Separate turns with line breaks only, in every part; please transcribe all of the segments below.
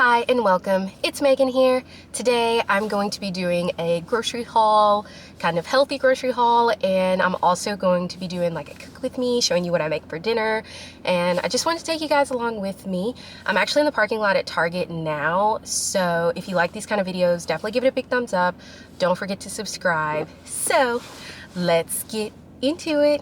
Hi and welcome, it's Megan here. Today I'm going to be doing a grocery haul, kind of healthy grocery haul, and I'm also going to be doing like a cook with me, showing you what I make for dinner, and I just wanted to take you guys along with me. I'm actually in the parking lot at Target now, so if you like these kind of videos, definitely give it a big thumbs up. Don't forget to subscribe. So let's get into it.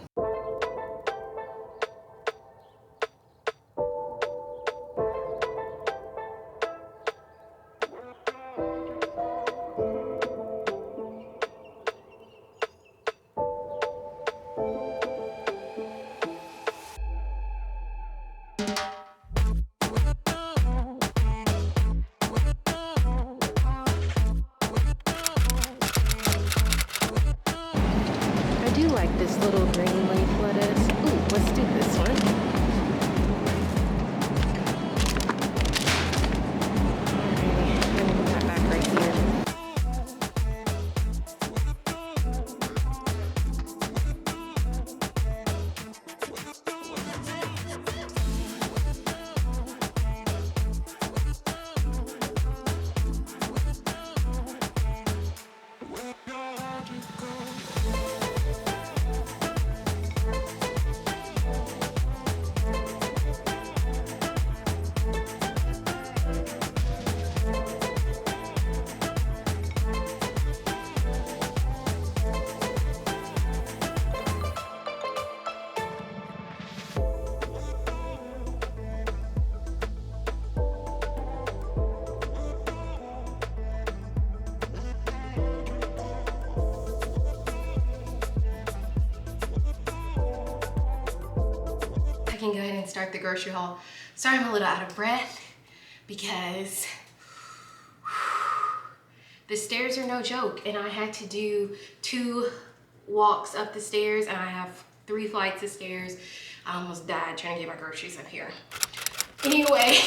I do like this little green leaf lettuce. Ooh, let's do this one. Alrighty, I'm gonna put that back right here. I can go ahead and start the grocery haul. Sorry I'm a little out of breath because the stairs are no joke, and I had to do 2 walks up the stairs, and I have 3 flights of stairs. I almost died trying to get my groceries up here. Anyway,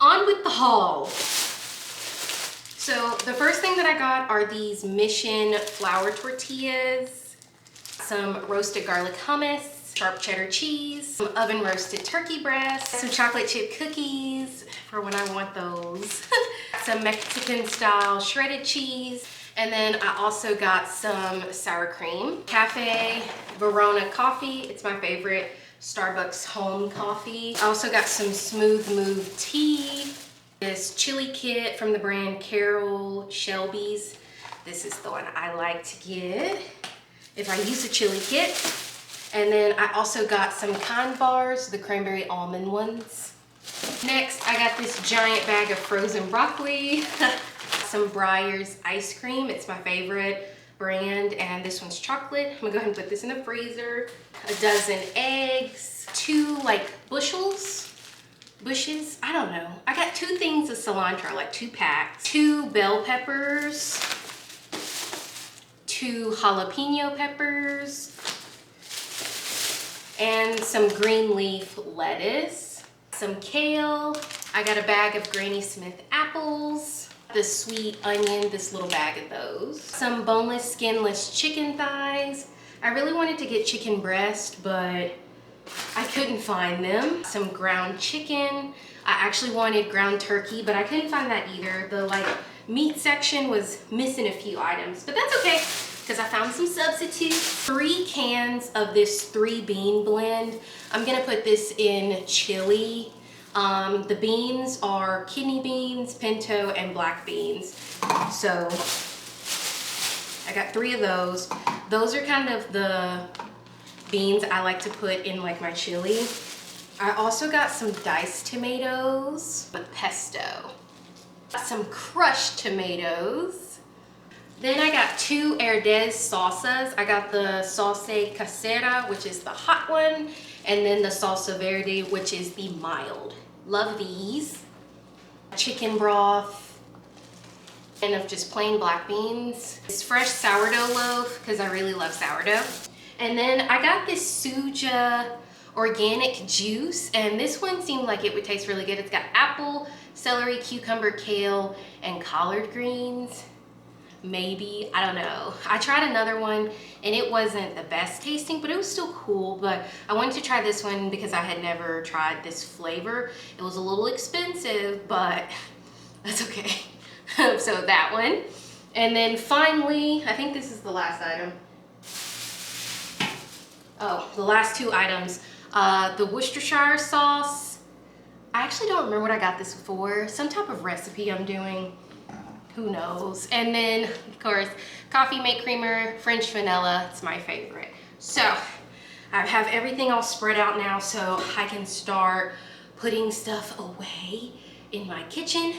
on with the haul. So the first thing that I got are these Mission flour tortillas, some roasted garlic hummus, sharp cheddar cheese, some oven roasted turkey breast, some chocolate chip cookies for when I want those, some Mexican style shredded cheese, and then I also got some sour cream, Cafe Verona coffee. It's my favorite Starbucks home coffee. I also got some Smooth Move tea, this chili kit from the brand Carol Shelby's. This is the one I like to get if I use a chili kit. And then I also got some Kind bars, the cranberry almond ones. Next, I got this giant bag of frozen broccoli, some Breyers ice cream. It's my favorite brand, and this one's chocolate. I'm gonna go ahead and put this in the freezer. A dozen eggs, 2 like bushes, I don't know. I got 2 things of cilantro, like 2 packs, 2 bell peppers, 2 jalapeno peppers, and some green leaf lettuce, some kale. I got a bag of Granny Smith apples, the sweet onion, this little bag of those, some boneless, skinless chicken thighs. I really wanted to get chicken breast, but I couldn't find them. Some ground chicken. I actually wanted ground turkey, but I couldn't find that either. The meat section was missing a few items, but that's okay, because I found some substitutes. 3 cans of this 3 bean blend. I'm gonna put this in chili. The beans are kidney beans, pinto, and black beans. So I got 3 of those. Those are kind of the beans I like to put in like my chili. I also got some diced tomatoes with pesto. Some crushed tomatoes. Then I got 2 Herdez salsas. I got the salsa casera, which is the hot one, and then the salsa verde, which is the mild. Love these. Chicken broth, and of just plain black beans. This fresh sourdough loaf, because I really love sourdough. And then I got this Suja organic juice, and this one seemed like it would taste really good. It's got apple, celery, cucumber, kale, and collard greens. maybe, I don't know. I tried another one and it wasn't the best tasting, but it was still cool. But I wanted to try this one because I had never tried this flavor. It was a little expensive, but that's okay. So that one. And then finally, I think this is the last item. Oh, the last two items. The Worcestershire sauce. I actually don't remember what I got this for. Some type of recipe I'm doing. Who knows? And then, of course, coffee mate creamer, French vanilla. It's my favorite. So I have everything all spread out now so I can start putting stuff away in my kitchen.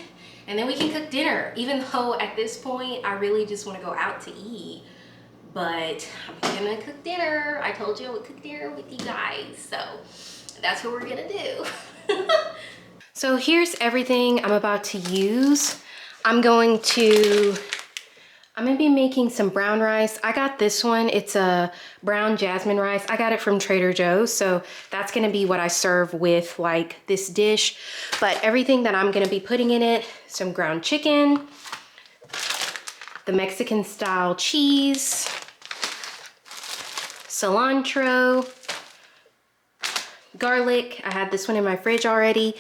And then we can cook dinner. Even though at this point, I really just want to go out to eat. But I'm gonna cook dinner. I told you I would cook dinner with you guys. So that's what we're gonna do. So here's everything I'm about to use. I'm gonna be making some brown rice. I got this one. It's a brown jasmine rice. I got it from Trader Joe's. So that's gonna be what I serve with like this dish. But everything that I'm gonna be putting in it, some ground chicken, the Mexican style cheese, cilantro, garlic. I had this one in my fridge already.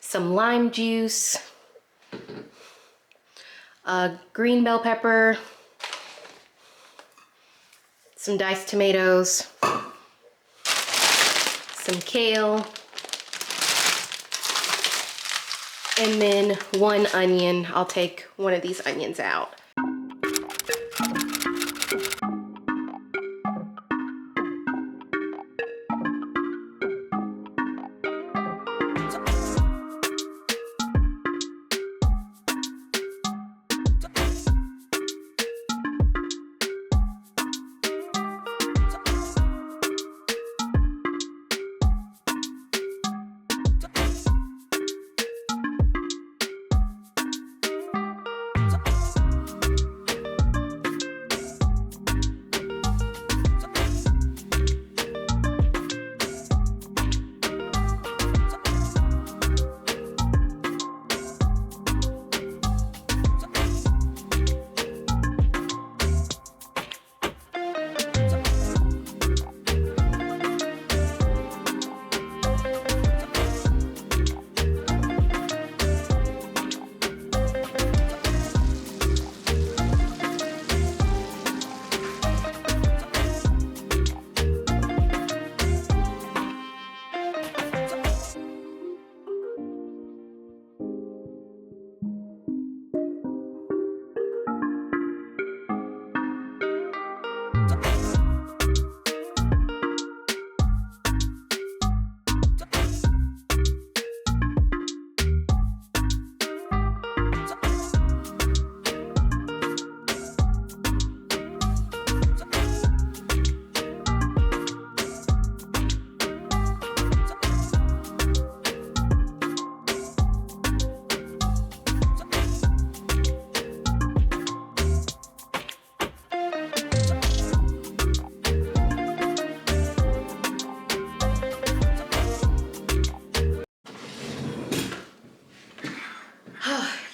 Some lime juice, green bell pepper, some diced tomatoes, some kale, and then one onion. I'll take one of these onions out.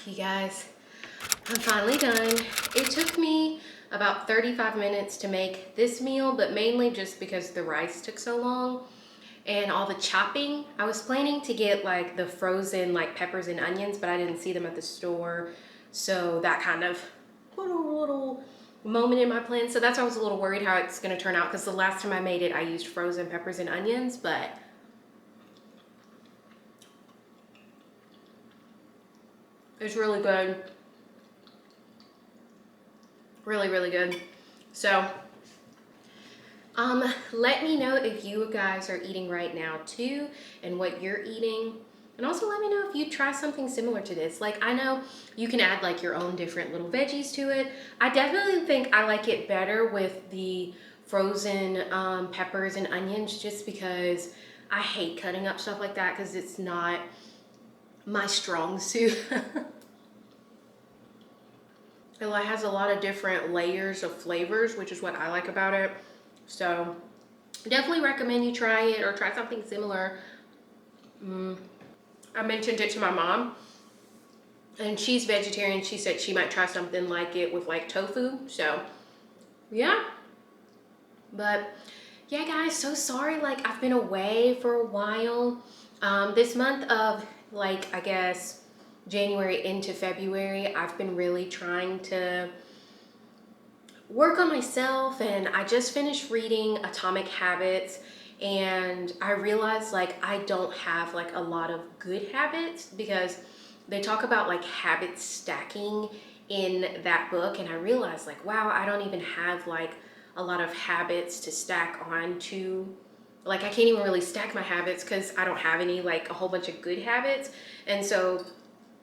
You guys, I'm finally done. It took me about 35 minutes to make this meal, but mainly just because the rice took so long and all the chopping. I was planning to get like the frozen like peppers and onions, but I didn't see them at the store. So that kind of put a little moment in my plan. So that's why I was a little worried how it's gonna turn out, because the last time I made it, I used frozen peppers and onions, but it's really good. Really, really good. So, let me know if you guys are eating right now too, and what you're eating. And also let me know if you try something similar to this. Like, I know you can add like your own different little veggies to it. I definitely think I like it better with the frozen peppers and onions, just because I hate cutting up stuff like that because it's not my strong suit. It has a lot of different layers of flavors, which is what I like about it. So definitely recommend you try it or try something similar. I mentioned it to my mom and she's vegetarian. She said she might try something like it with like tofu. So yeah, but yeah guys, so sorry, like I've been away for a while. This month of like, I guess January into February, I've been really trying to work on myself, and I just finished reading Atomic Habits, and I realized like I don't have like a lot of good habits, because they talk about like habit stacking in that book, and I realized like, wow, I don't even have like a lot of habits to stack on to, like I can't even really stack my habits because I don't have any like a whole bunch of good habits. And so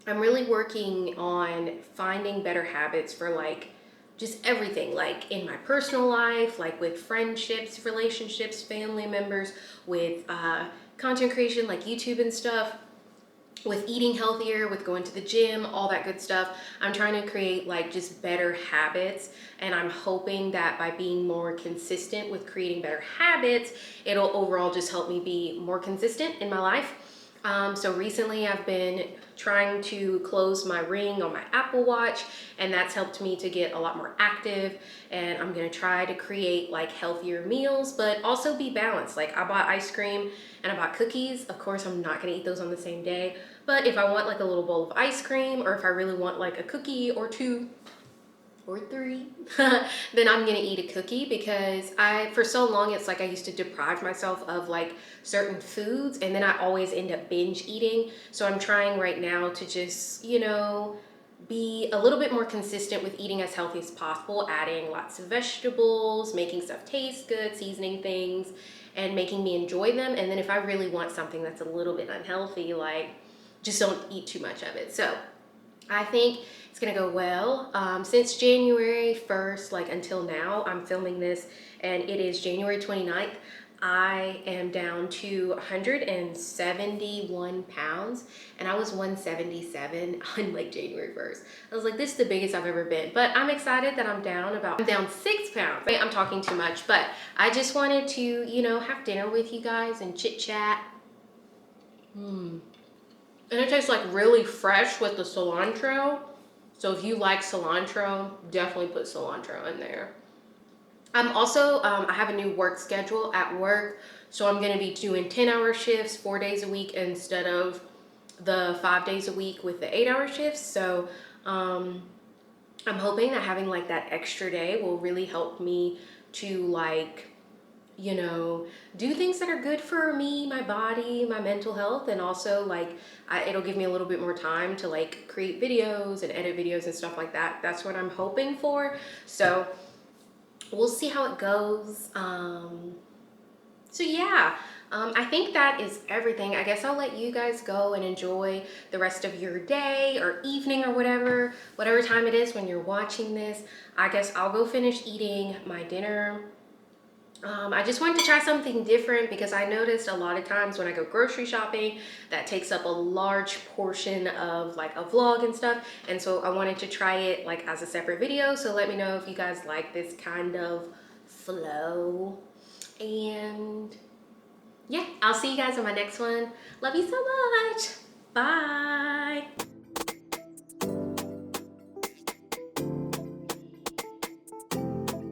I'm really working on finding better habits for like just everything, like in my personal life, like with friendships, relationships, family members, with content creation like YouTube and stuff, with eating healthier, with going to the gym, all that good stuff. I'm trying to create like just better habits, and I'm hoping that by being more consistent with creating better habits, it'll overall just help me be more consistent in my life. So recently I've been trying to close my ring on my Apple Watch, and that's helped me to get a lot more active. And I'm gonna try to create like healthier meals, but also be balanced. Like I bought ice cream and I bought cookies. Of course, I'm not gonna eat those on the same day, but if I want like a little bowl of ice cream, or if I really want like a cookie or two or three, then I'm gonna eat a cookie, because for so long, it's like I used to deprive myself of like certain foods, and then I always end up binge eating. So I'm trying right now to just, you know, be a little bit more consistent with eating as healthy as possible, adding lots of vegetables, making stuff taste good, seasoning things, and making me enjoy them. And then if I really want something that's a little bit unhealthy, like just don't eat too much of it. So I think it's gonna go well. Since January 1st, like until now, I'm filming this, and it is January 29th. I am down to 171 pounds, and I was 177 on like January 1st. I was like, this is the biggest I've ever been, but I'm excited that I'm down 6 pounds. I'm talking too much, but I just wanted to, you know, have dinner with you guys and chit chat. And it tastes like really fresh with the cilantro. So if you like cilantro, definitely put cilantro in there. I'm also, I have a new work schedule at work. So I'm gonna be doing 10-hour shifts, 4 days a week, instead of the 5 days a week with the 8-hour shifts. So I'm hoping that having like that extra day will really help me to like, you know, do things that are good for me, my body, my mental health, and also like it'll give me a little bit more time to like create videos and edit videos and stuff like that. That's what I'm hoping for. So we'll see how it goes. So yeah, I think that is everything. I guess I'll let you guys go and enjoy the rest of your day or evening or whatever time it is when you're watching this. I guess I'll go finish eating my dinner. I just wanted to try something different, because I noticed a lot of times when I go grocery shopping, that takes up a large portion of like a vlog and stuff. And so I wanted to try it like as a separate video. So let me know if you guys like this kind of flow. And yeah, I'll see you guys in my next one. Love you so much. Bye.